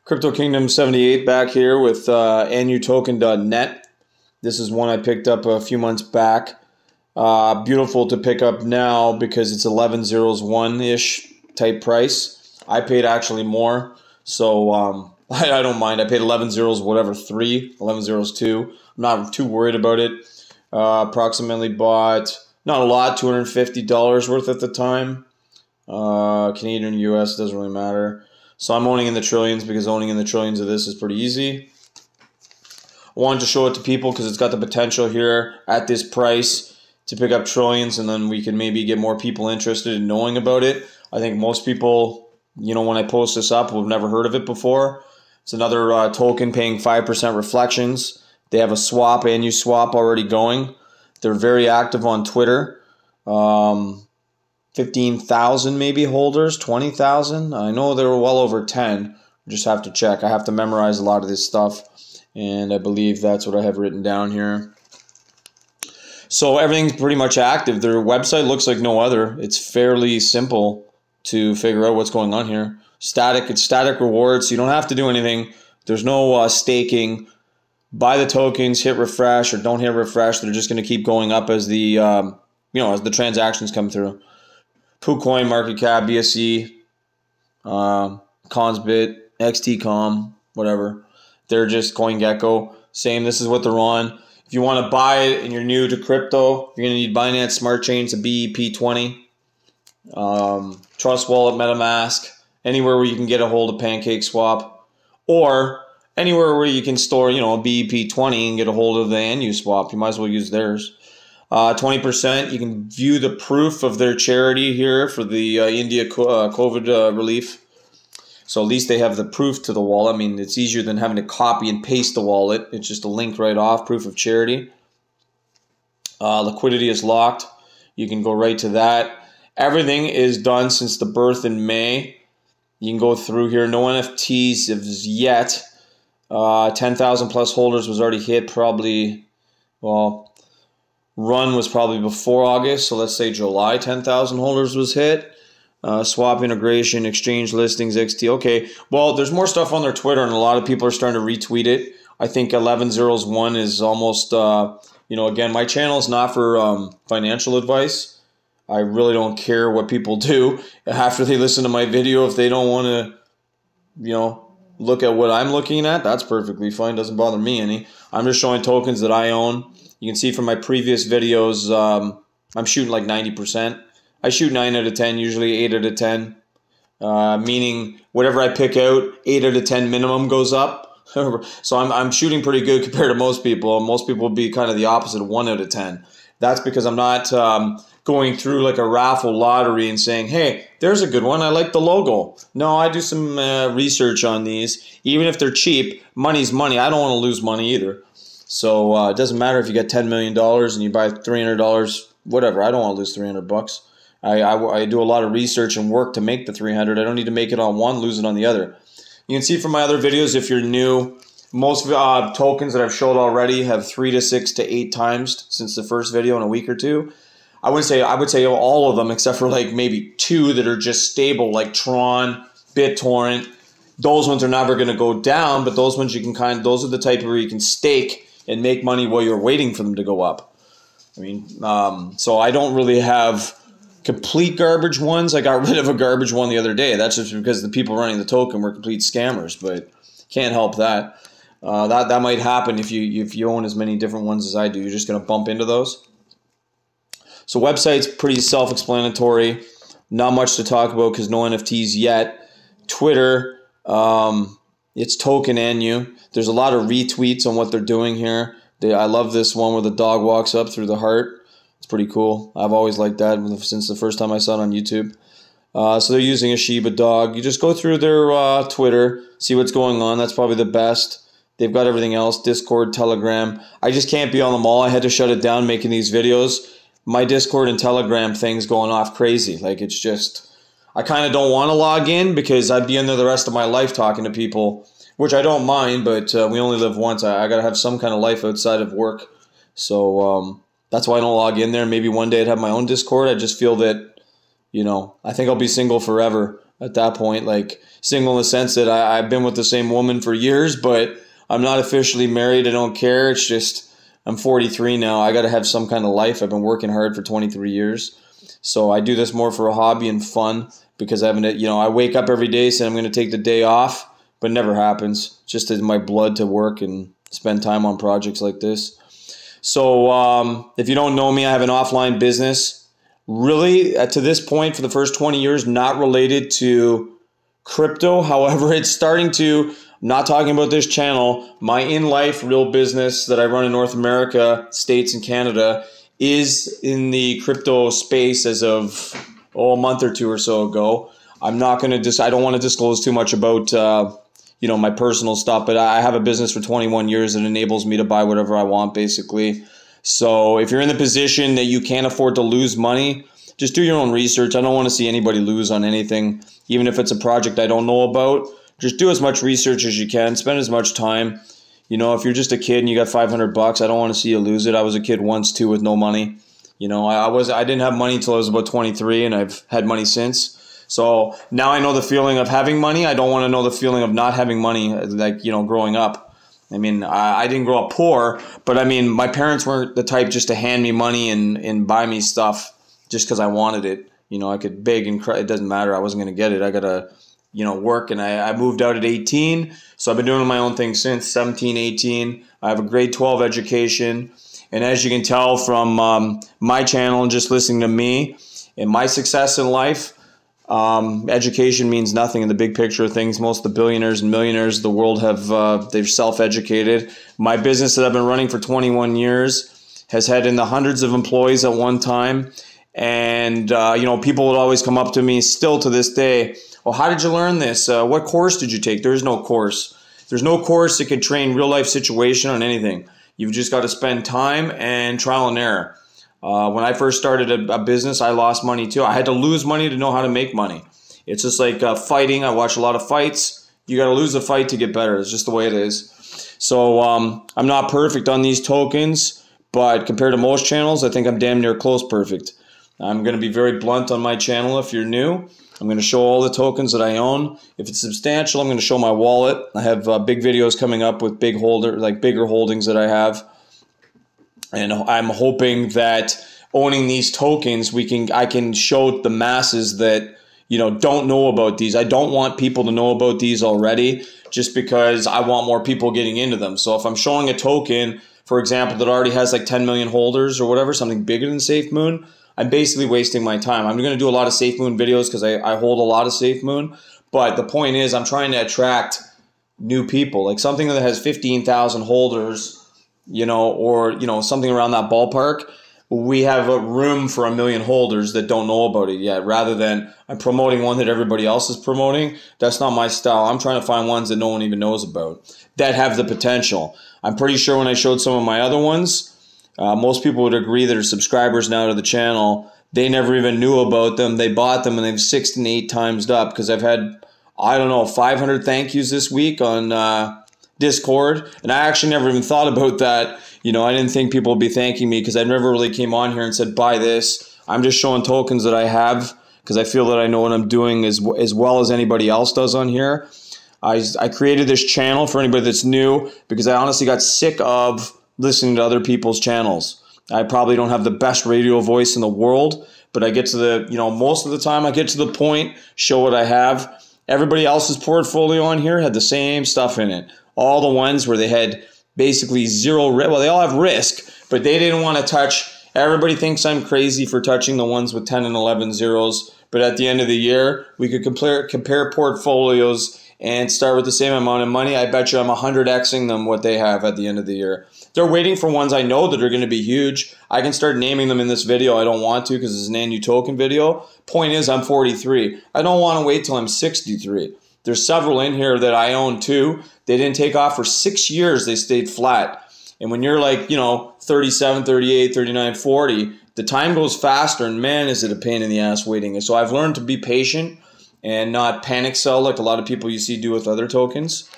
Crypto Kingdom 78 back here with ainutoken.net. This is one I picked up a few months back. Beautiful to pick up now because it's 11.01-ish type price. I paid actually more, so I don't mind. I paid 11.02. I'm not too worried about it. Approximately bought, not a lot, $250 worth at the time. Canadian, US, doesn't really matter. So I'm owning in the trillions because owning in the trillions of this is pretty easy. I wanted to show it to people because it's got the potential here at this price to pick up trillions, and then we can maybe get more people interested in knowing about it. I think most people, when I post this up, have never heard of it before. It's another token paying 5% reflections. They have a swap, Ainu swap, already going. They're very active on Twitter. 15,000 maybe holders, 20,000. I know they were well over 10. I just have to check. I have to memorize a lot of this stuff, and I believe that's what I have written down here. So everything's pretty much active. Their website looks like no other. It's fairly simple to figure out what's going on here. Static, it's static rewards. So you don't have to do anything. There's no staking. Buy the tokens, hit refresh, or don't hit refresh. They're just going to keep going up as the as the transactions come through. PooCoin, market cap, BSC, Consbit, XTCom, whatever. They're just CoinGecko. Same, this is what they're on. If you want to buy it and you're new to crypto, you're going to need Binance Smart Chain, a BEP20, Trust Wallet, MetaMask, anywhere where you can get a hold of PancakeSwap, or anywhere where you can store, a BEP20 and get a hold of the Ainu swap. You might as well use theirs. 20%, you can view the proof of their charity here for the India COVID relief. So at least they have the proof to the wallet. I mean, it's easier than having to copy and paste the wallet. It's just a link right off, proof of charity. Liquidity is locked. You can go right to that. Everything is done since the birth in May. You can go through here. No NFTs as yet. 10,000 plus holders was already hit probably, run was probably before August, so let's say July, 10,000 holders was hit. Swap integration, exchange listings, XT. Okay, well, there's more stuff on their Twitter, and a lot of people are starting to retweet it. I think 11.01 is almost, again, my channel is not for financial advice. I really don't care what people do after they listen to my video. If they don't want to, look at what I'm looking at, that's perfectly fine. Doesn't bother me any. I'm just showing tokens that I own. You can see from my previous videos, I'm shooting like 90%. I shoot 9 out of 10, usually 8 out of 10, meaning whatever I pick out, 8 out of 10 minimum goes up. So I'm shooting pretty good compared to most people. Most people would be kind of the opposite of 1 out of 10. That's because I'm not going through like a raffle lottery and saying, hey, there's a good one. I like the logo. No, I do some research on these. Even if they're cheap, money's money. I don't want to lose money either. So it doesn't matter if you get $10 million and you buy $300, whatever. I don't want to lose $300. I do a lot of research and work to make the 300. I don't need to make it on one, lose it on the other. You can see from my other videos, if you're new, most tokens that I've showed already have 3 to 6 to 8 times since the first video in a week or two. I would say all of them except for like maybe 2 that are just stable, like Tron, BitTorrent. Those ones are never going to go down, but those ones those are the type where you can stake and make money while you're waiting for them to go up. I mean, so I don't really have complete garbage ones. I got rid of a garbage one the other day. That's just because the people running the token were complete scammers, but can't help that. That might happen if you own as many different ones as I do. You're just going to bump into those. So website's pretty self-explanatory. Not much to talk about because no NFTs yet. Twitter, it's Token Ainu. There's a lot of retweets on what they're doing here. I love this one where the dog walks up through the heart. It's pretty cool. I've always liked that since the first time I saw it on YouTube. So they're using a Shiba dog. You just go through their Twitter, see what's going on. That's probably the best. They've got everything else, Discord, Telegram. I just can't be on them all. I had to shut it down making these videos. My Discord and Telegram thing's going off crazy. Like, it's just, I kind of don't want to log in because I'd be in there the rest of my life talking to people, which I don't mind, but we only live once. I got to have some kind of life outside of work. So that's why I don't log in there. Maybe one day I'd have my own Discord. I just feel that, I think I'll be single forever. at that point. Like single in the sense that I've been with the same woman for years, but I'm not officially married. I don't care. It's just I'm 43 now. I got to have some kind of life. I've been working hard for 23 years. So I do this more for a hobby and fun because I haven't, I wake up every day saying I'm going to take the day off, but it never happens. It's just in my blood to work and spend time on projects like this. So if you don't know me, I have an offline business. Really, to this point, for the first 20 years, not related to crypto. However, it's starting to, I'm not talking about this channel, my in-life real business that I run in North America, States, and Canada is in the crypto space as of a month or two or so ago. I'm not going to I don't want to disclose too much about my personal stuff, but I have a business for 21 years that enables me to buy whatever I want, basically. So if you're in the position that you can't afford to lose money, just do your own research. I don't want to see anybody lose on anything, even if it's a project I don't know about. Just do as much research as you can. Spend as much time. If you're just a kid and you got $500, I don't want to see you lose it. I was a kid once too with no money. I didn't have money until I was about 23, and I've had money since. So now I know the feeling of having money. I don't want to know the feeling of not having money, like, growing up. I mean, I didn't grow up poor, but I mean, my parents weren't the type just to hand me money and buy me stuff just because I wanted it. I could beg and cry. It doesn't matter. I wasn't going to get it. I got to, work. And I moved out at 18. So I've been doing my own thing since 17, 18. I have a grade 12 education. And as you can tell from my channel and just listening to me and my success in life, education means nothing in the big picture of things. Most of the billionaires and millionaires of the world they've self-educated. My business that I've been running for 21 years has had in the hundreds of employees at one time. And, people would always come up to me still to this day. Well, how did you learn this? What course did you take? There's no course. There's no course that could train real life situation on anything. You've just got to spend time and trial and error. When I first started a business, I lost money too. I had to lose money to know how to make money. It's just like fighting. I watch a lot of fights. You got to lose a fight to get better. It's just the way it is. So I'm not perfect on these tokens, but compared to most channels, I think I'm damn near close perfect. I'm going to be very blunt on my channel if you're new. I'm going to show all the tokens that I own. If it's substantial, I'm going to show my wallet. I have big videos coming up with bigger holdings that I have. And I'm hoping that owning these tokens, I can show the masses that, don't know about these. I don't want people to know about these already just because I want more people getting into them. So if I'm showing a token, for example, that already has like 10 million holders or whatever, something bigger than SafeMoon, I'm basically wasting my time. I'm going to do a lot of SafeMoon videos because I hold a lot of SafeMoon. But the point is I'm trying to attract new people. Like something that has 15,000 holders, or something around that ballpark, we have a room for 1 million holders that don't know about it yet, rather than I'm promoting one that everybody else is promoting. That's not my style. I'm trying to find ones that no one even knows about that have the potential. I'm pretty sure when I showed some of my other ones, most people would agree that are subscribers now to the channel, they never even knew about them. They bought them and they've 6 and 8 times up because I've had, 500 thank yous this week on Discord. And I actually never even thought about that. I didn't think people would be thanking me because I never really came on here and said, buy this. I'm just showing tokens that I have because I feel that I know what I'm doing as well as anybody else does on here. I created this channel for anybody that's new because I honestly got sick of listening to other people's channels. I probably don't have the best radio voice in the world, but I get to the, most of the time I get to the point, show what I have. Everybody else's portfolio on here had the same stuff in it. All the ones where they had basically zero risk. Well, they all have risk, but they didn't want to touch. Everybody thinks I'm crazy for touching the ones with 10 and 11 zeros, but at the end of the year, we could compare portfolios and start with the same amount of money. I bet you I'm 100xing them what they have at the end of the year. They're waiting for ones I know that are going to be huge. I can start naming them in this video. I don't want to because it's an Ainu Token video. Point is, I'm 43. I don't want to wait till I'm 63. There's several in here that I own too. They didn't take off for 6 years. They stayed flat. And when you're like, 37, 38, 39, 40, the time goes faster, and man, is it a pain in the ass waiting. So I've learned to be patient and not panic sell like a lot of people you see do with other tokens.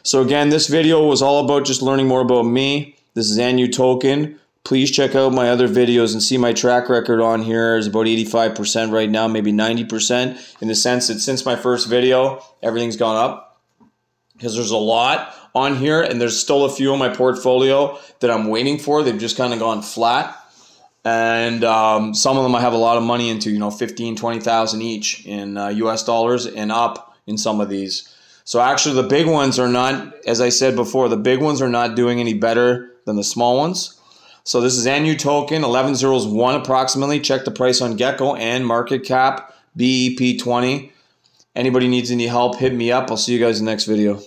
So again, this video was all about just learning more about me. This is Ainu Token. please check out my other videos and see my track record on here is about 85% right now, maybe 90%, in the sense that since my first video, everything's gone up because there's a lot on here and there's still a few in my portfolio that I'm waiting for. They've just kind of gone flat. And some of them I have a lot of money into, you know, 15, 20,000 each in US dollars and up in some of these. So actually the big ones are not, as I said before, the big ones are not doing any better than the small ones. So this is Ainu Token, 1101 approximately. Check the price on Gecko and market cap, BEP20. Anybody needs any help, hit me up. I'll see you guys in the next video.